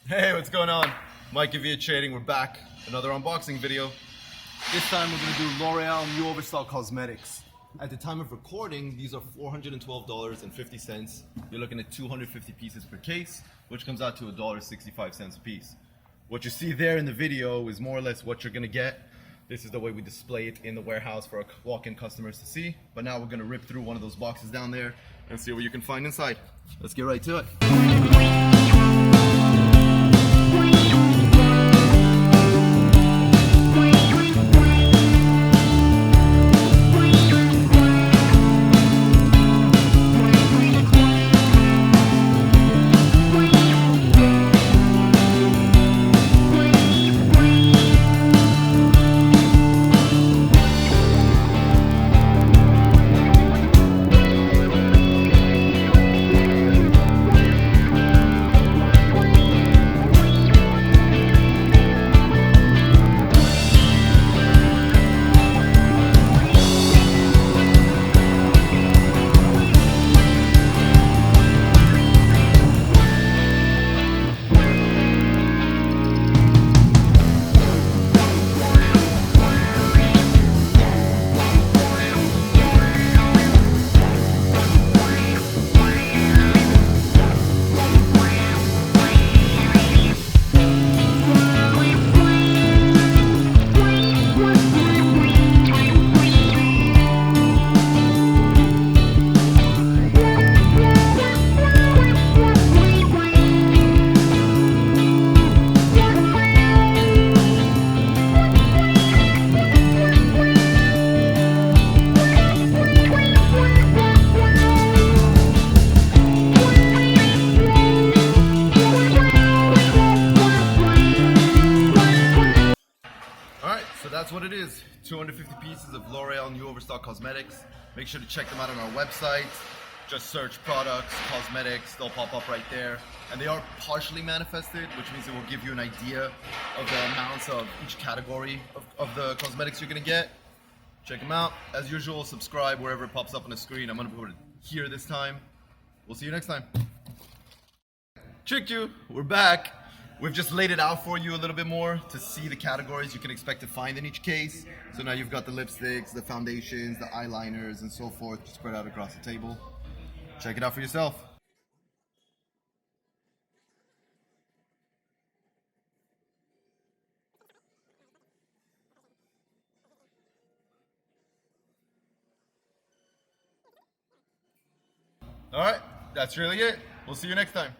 Hey, what's going on? Mike of Trading. We're back. Another unboxing video. This time we're going to do L'Oréal new Overstock Cosmetics. At the time of recording, these are $412.50. You're looking at 250 pieces per case, which comes out to $1.65 a piece. What you see there in the video is more or less what you're going to get. This is the way we display it in the warehouse for our walk-in customers to see. But now we're going to rip through one of those boxes down there and see what you can find inside. Let's get right to it. So that's what it is, 250 pieces of L'Oréal new Overstock Cosmetics. Make sure to check them out on our website. Just search products, cosmetics, they'll pop up right there. And they are partially manifested, which means it will give you an idea of the amounts of each category of the cosmetics you're gonna get. Check them out. As usual, subscribe wherever it pops up on the screen. I'm gonna put it here this time. We'll see you next time. Tricked you, we're back. We've just laid it out for you a little bit more to see the categories you can expect to find in each case. So now you've got the lipsticks, the foundations, the eyeliners, and so forth spread out across the table. Check it out for yourself. All right, that's really it. We'll see you next time.